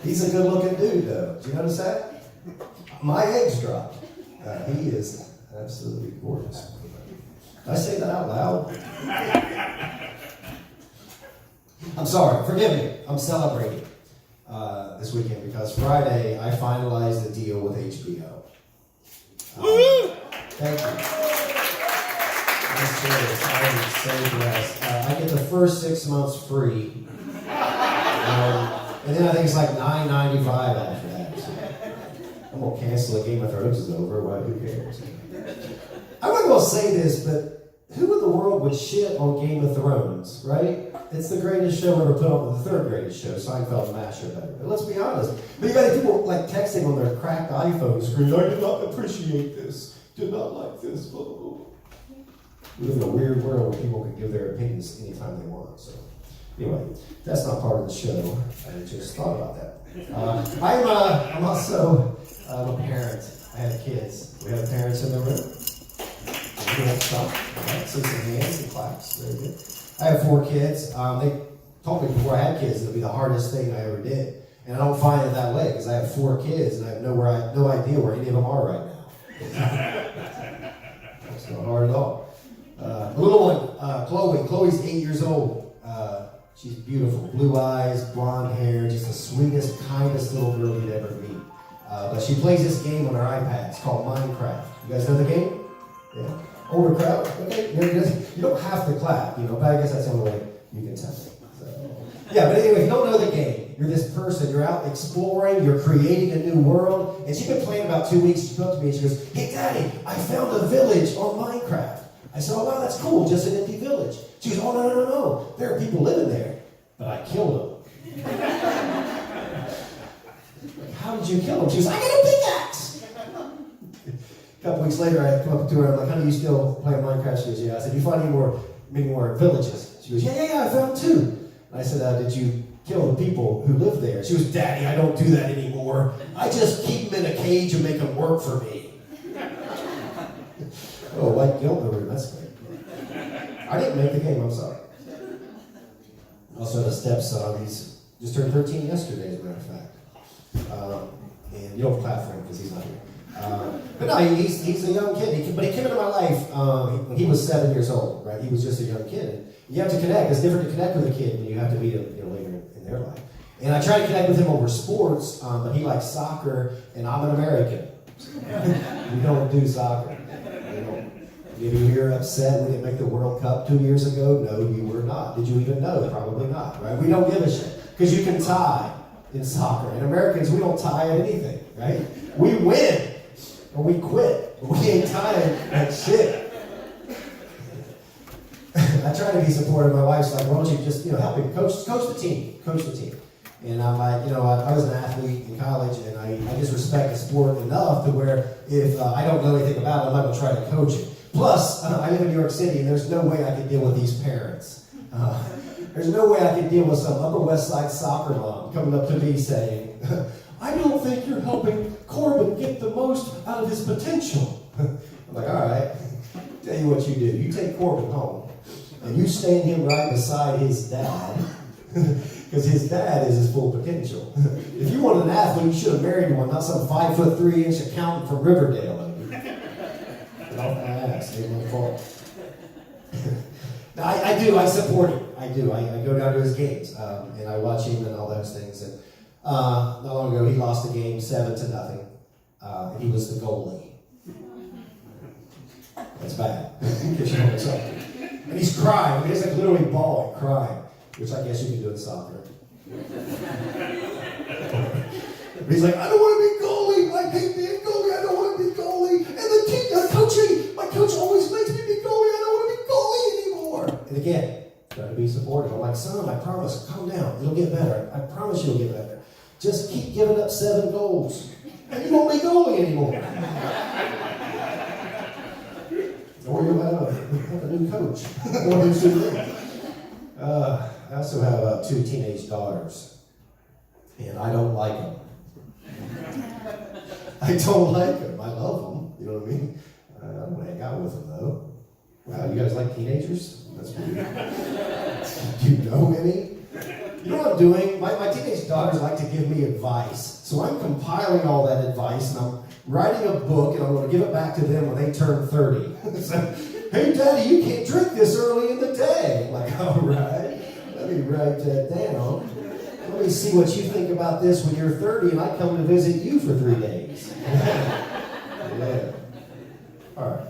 He's a good-looking dude, though. Did you notice that? My eggs dropped. He is absolutely gorgeous. Did I say that out loud? I'm sorry. Forgive me. I'm celebrating this weekend because Friday I finalized the deal with HBO. Thank you. I'm serious. I am so blessed. I get the first 6 months free. And then I think it's like $9.95 after that. So I'm going to cancel it. Game of Thrones is over. Why? Who cares? I'm not going to say this, but who in the world would shit on Game of Thrones, right? It's the greatest show ever put on, the third greatest show. Seinfeld and MASH are better. But let's be honest. But you got people like texting on their cracked iPhones screen, I did not appreciate this. Did not like this. Blah, blah, blah. We live in a weird world where people can give their opinions anytime they want. So anyway, that's not part of the show. I just thought about that. I'm also a parent. I have kids. We have parents in the room. We have some. Right? See some hands and claps. Very good. I have 4 kids. They told me before I had kids it would be the hardest thing I ever did. And I don't find it that way because I have 4 kids and I have no idea where any of them are right now. It's not hard at all. The little one, Chloe's 8 years old. She's beautiful. Blue eyes, blonde hair, just the sweetest, kindest little girl you'd ever meet. But she plays this game on her iPad. It's called Minecraft. You guys know the game? Yeah. Older crowd? Okay. You don't have to clap, but I guess that's the only way you can tell me. So, yeah, but anyway, if you don't know the game, you're this person, you're out exploring, you're creating a new world, and she's been playing about 2 weeks. She comes to me and she goes, hey, Daddy, I found a village on Minecraft. I said, oh, wow, that's cool, just an empty village. She goes, oh, no. There are people living there, but I killed them. How did you kill them? She goes, I got a pickaxe. A couple weeks later, I come up to her, I'm like, honey, you still playing Minecraft? She goes, yeah. I said, you find any more villages? She goes, yeah, I found 2. And I said, did you kill the people who live there? She goes, Daddy, I don't do that anymore. I just keep them in a cage and make them work for me. Oh, white guilt over it. That's great. I didn't make the game. I'm sorry. I also had a stepson. He's just turned 13 yesterday, as a matter of fact. And you don't clap for him because he's not here. But no, he's a young kid. But he came into my life when he was 7 years old, right? He was just a young kid. And you have to connect. It's different to connect with a kid when you have to meet him later in their life. And I tried to connect with him over sports, but he likes soccer, and I'm an American. We don't do soccer. Maybe you're upset we didn't make the World Cup 2 years ago. No, you were not. Did you even know? Probably not, right? We don't give a shit. Because you can tie in soccer. And Americans, we don't tie at anything, right? We win or we quit. But we ain't tying at shit. I try to be supportive. My wife's like, why don't you just, help me coach the team. And I'm like, I was an athlete in college, and I just respect the sport enough to where if I don't know anything about it, I'm not going to try to coach it. Plus, I live in New York City, and there's no way I could deal with these parents. There's no way I could deal with some Upper West Side soccer mom coming up to me saying, I don't think you're helping Corbin get the most out of his potential. I'm like, all right, tell you what you do. You take Corbin home, and you stand him right beside his dad, because his dad is his full potential. If you want an athlete, you should have married one, not some 5'3" accountant from Riverdale. Ain't my fault. Now, I do. I support him. I do. I go down to his games and I watch him and all those things. And not long ago, he lost the game 7-0. And he was the goalie. That's bad. And he's crying. He's like literally bawling, crying, which I guess you can do in soccer. But he's like, I don't want to be goalie. I hate being goalie. I don't want to be goalie. And the team, my coach always makes me be goalie. I don't want to be goalie anymore. And again, try to be supportive. I'm like, son, I promise, calm down. It'll get better. I promise you'll get better. Just keep giving up 7 goals. And you won't be goalie anymore. Or you'll have a new coach. I also have 2 teenage daughters. And I don't like them. I don't like them. I love them. You know what I mean? I don't want to hang out with them, though. Wow, you guys like teenagers? That's weird. Do you know any? You know what I'm doing? My teenage teenage daughters like to give me advice. So I'm compiling all that advice, and I'm writing a book, and I'm going to give it back to them when they turn 30. So, hey, Daddy, you can't drink this early in the day. I'm like, all right, let me write that down. Let me see what you think about this when you're 30, and I come to visit you for 3 days. Yeah. All right.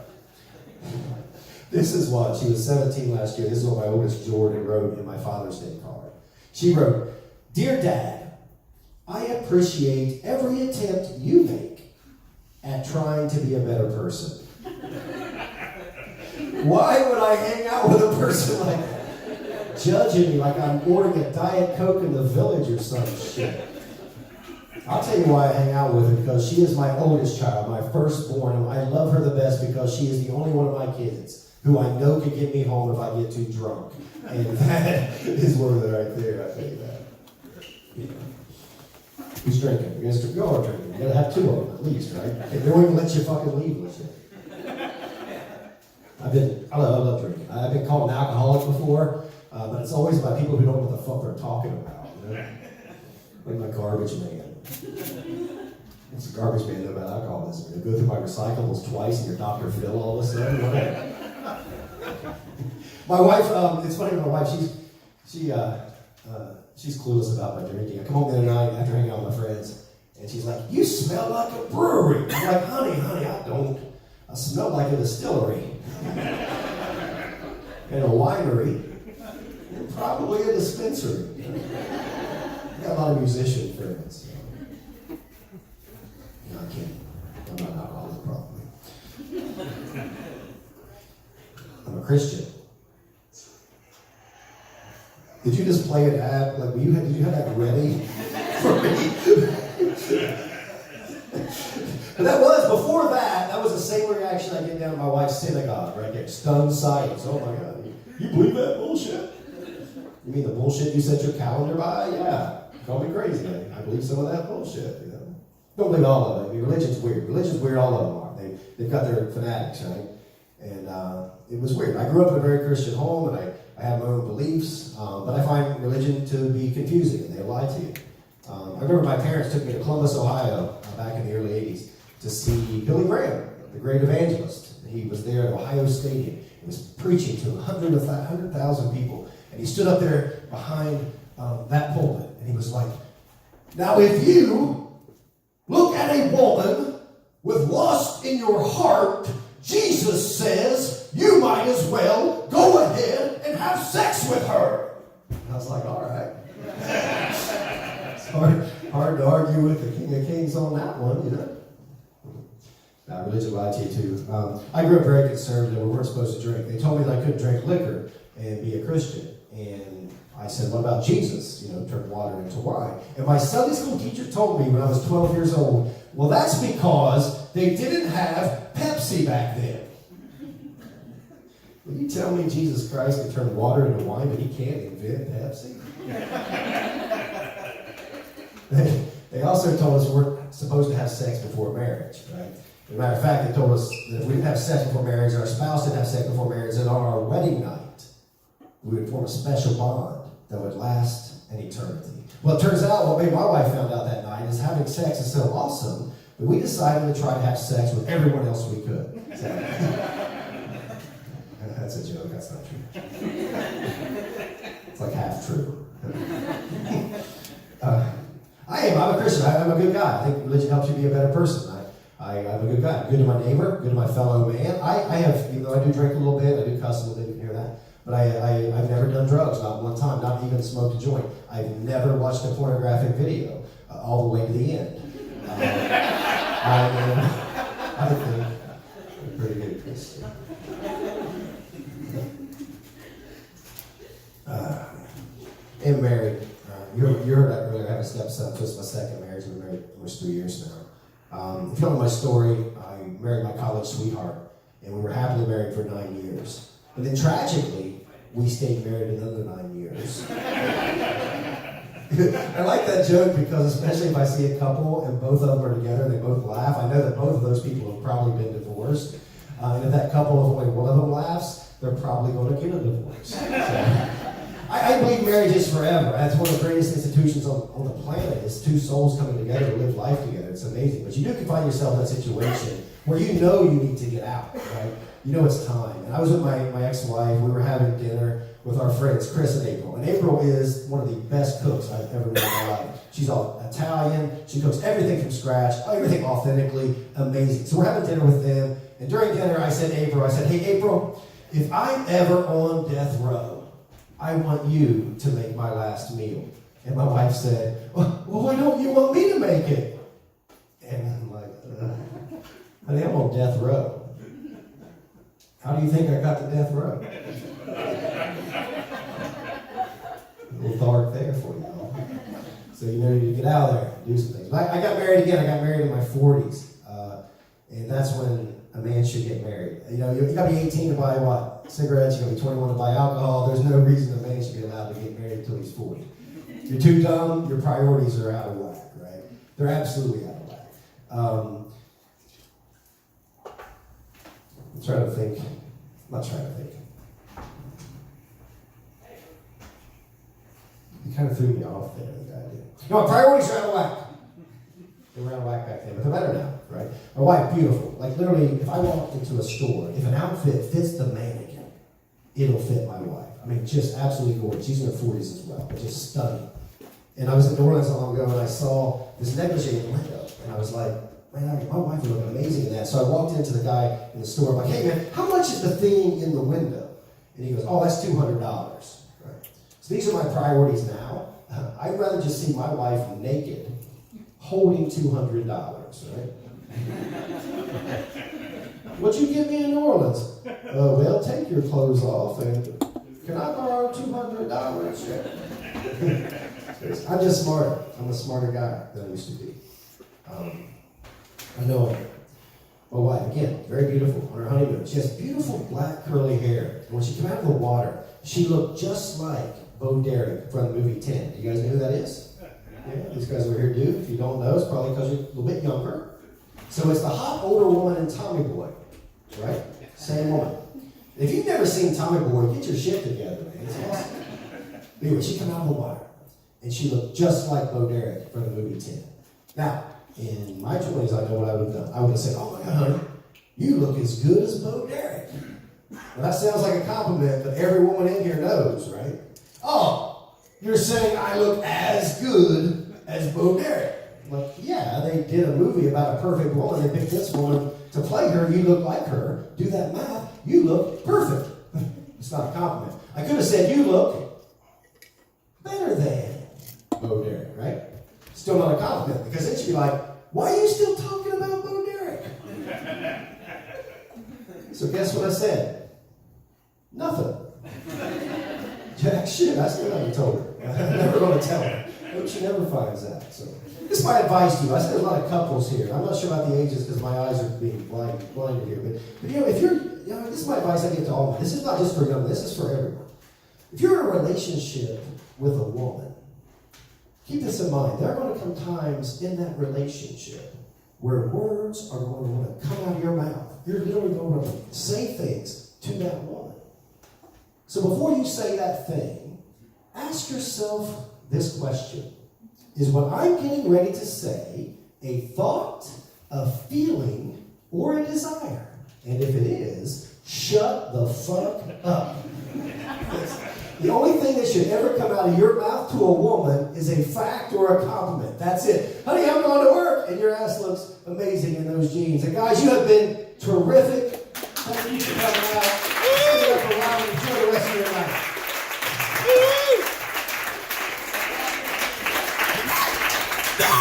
This is what, she was 17 last year. This is what my oldest Jordan wrote in my Father's Day card. She wrote, Dear Dad, I appreciate every attempt you make at trying to be a better person. Why would I hang out with a person like that? Judging me like I'm ordering a Diet Coke in the Village or some shit. I'll tell you why I hang out with her, because she is my oldest child, my firstborn, and I love her the best because she is the only one of my kids who I know can get me home if I get too drunk. And that is worth it right there, I tell you that. Yeah. Who's drinking? You all are drinking. You gotta have 2 of them at least, right? They won't even let you fucking leave with you. I love drinking. I've been called an alcoholic before, but it's always by people who don't know what the fuck they're talking about. You know? Like my garbage man. It's a garbage man about alcoholism. You go through my recyclables twice and you're Dr. Phil all of a sudden. Whatever. My wife, it's funny, my wife, she's clueless about my drinking. I come home the other night after hanging out with my friends, and she's like, you smell like a brewery. I'm like, honey, I don't. I smell like a distillery. And a winery. And probably a dispensary. I got a lot of musician friends. So. No, I can't. I'm not an alcoholic, probably. I'm a Christian. Did you just play an ad? Like, did you have that ready for me? But that was, before that was the same reaction I get down at my wife's synagogue, right there. Stunned silence. Oh my God. You believe that bullshit? You mean the bullshit you set your calendar by? Yeah. Call me crazy. I believe some of that bullshit, you know. Don't believe all of it. I mean, religion's weird. Religion's weird, all of them are. They've got their fanatics, right? And it was weird. I grew up in a very Christian home, and I have my own beliefs, but I find religion to be confusing, and they lie to you. I remember my parents took me to Columbus, Ohio, back in the early 80s, to see Billy Graham, the great evangelist. He was there at Ohio Stadium. He was preaching to 100,000 people, and he stood up there behind that pulpit, and he was like, now if you look at a woman with lust in your heart, Jesus says you might as well go ahead and have sex with her. And I was like, all right. It's hard to argue with the King of Kings on that one, you know. Religion lied to you too. I grew up very conservative. We weren't supposed to drink. They told me that I couldn't drink liquor and be a Christian. And I said, what about Jesus? You know, turn water into wine. And my Sunday school teacher told me when I was 12 years old, well, that's because they didn't have Pepsi back then. Will you tell me Jesus Christ can turn water into wine, but he can't invent Pepsi? They also told us we're supposed to have sex before marriage, right? As a matter of fact, they told us that if we didn't have sex before marriage, and our spouse didn't have sex before marriage, then on our wedding night, we would form a special bond that would last an eternity. Well, it turns out what made my wife found out that night is having sex is so awesome, but we decided to try to have sex with everyone else we could. So, that's a joke, that's not true. It's like half true. I'm a Christian. I'm a good guy. I think religion helps you be a better person. I'm a good guy. I'm good to my neighbor, good to my fellow man. I have, even though I do drink a little bit, I do cuss a little bit, you can hear that, but I've never done drugs, not one time, not even smoked a joint. I've never watched a pornographic video all the way to the end. I think I'm a pretty good Christian. I'm married. You heard that earlier. I have a stepson. So it's my second marriage. We've been married almost 3 years now. If you know my story, I married my college sweetheart, and we were happily married for 9 years. But then tragically, we stayed married another 9 years. I like that joke because especially if I see a couple and both of them are together and they both laugh, I know that both of those people have probably been divorced. And if that couple, if only one of them laughs, they're probably going to get a divorce. So, I believe marriage is forever. That's one of the greatest institutions on the planet. It's two souls coming together to live life together. It's amazing. But you do can find yourself in a situation where you know you need to get out, right? You know it's time. And I was with my ex-wife. We were having dinner with our friends, Chris and April. And April is one of the best cooks I've ever known in my life. She's all Italian. She cooks everything from scratch, everything authentically amazing. So we're having dinner with them. And during dinner, I said, hey, April, if I'm ever on death row, I want you to make my last meal. And my wife said, well, why don't you want me to make it? And I'm like, honey, I'm on death row. How do you think I got to death row? A little dark there for you all. So you know you need to get out of there and do some things. But I got married again. I got married in my 40s. And that's when a man should get married. You know, you got to be 18 to buy what? Cigarettes. You got to be 21 to buy alcohol. There's no reason a man should be allowed to get married until he's 40. If you're too dumb, your priorities are out of whack, right? They're absolutely out of whack. I'm trying to think. I'm not trying to think. You kind of threw me off there, the guy did. No, my priorities are out of whack. They were out of whack back then, but they're better now, right? My wife, beautiful. Like literally, if I walked into a store, if an outfit fits the mannequin, it'll fit my wife. I mean, just absolutely gorgeous. She's in her 40s as well, but just stunning. And I was in New Orleans not long ago, and I saw this negligee in the window, and I was like, man, my wife would look amazing in that. So I walked into the guy in the store. I'm like, hey, man, how much is the thing in the window? And he goes, oh, that's $200. Right? So these are my priorities now. I'd rather just see my wife naked, holding $200, right? What'd you get me in New Orleans? Well, take your clothes off, and can I borrow $200? I'm just smarter. I'm a smarter guy than I used to be. I know my wife, again, very beautiful on her honeymoon. She has beautiful black curly hair. And when she came out of the water, she looked just like Bo Derek from the movie 10. Do you guys know who that is? Yeah, these guys over here do. If you don't know, it's probably because you're a little bit younger. So it's the hot older woman in Tommy Boy, right? Same woman. If you've never seen Tommy Boy, get your shit together, man. It's awesome. Anyway, she came out of the water, and she looked just like Bo Derek from the movie 10. Now, in my 20s, I know what I would have done. I would have said, oh my God, honey, you look as good as Bo Derek. Well, that sounds like a compliment, but every woman in here knows, right? Oh, you're saying I look as good as Bo Derek. Like, yeah, they did a movie about a perfect woman. They picked this woman to play her. You look like her. Do that math. You look perfect. It's not a compliment. I could have said, you look better than Bo Derek, right? Still not a compliment, because then she'd be like, why are you still talking about Bo Derek? So guess what I said? Nothing. Jack shit, I still haven't told her. I'm never going to tell her. Hope she never finds out. So this is my advice to you. I see there's a lot of couples here. I'm not sure about the ages because my eyes are being blinded here. But you know, if you're, you know, this is my advice I give to all of you. This is not just for young, this is for everyone. If you're in a relationship with a woman, keep this in mind. There are going to come times in that relationship where words are going to want to come out of your mouth. You're literally going to say things to that woman. So before you say that thing, ask yourself this question. Is what I'm getting ready to say a thought, a feeling, or a desire? And if it is, shut the fuck up. The only thing that should ever come out of your mouth to a woman is a fact or a compliment. That's it. Honey, I'm going to work, and your ass looks amazing in those jeans. And guys, you have been terrific. Thank you for coming out.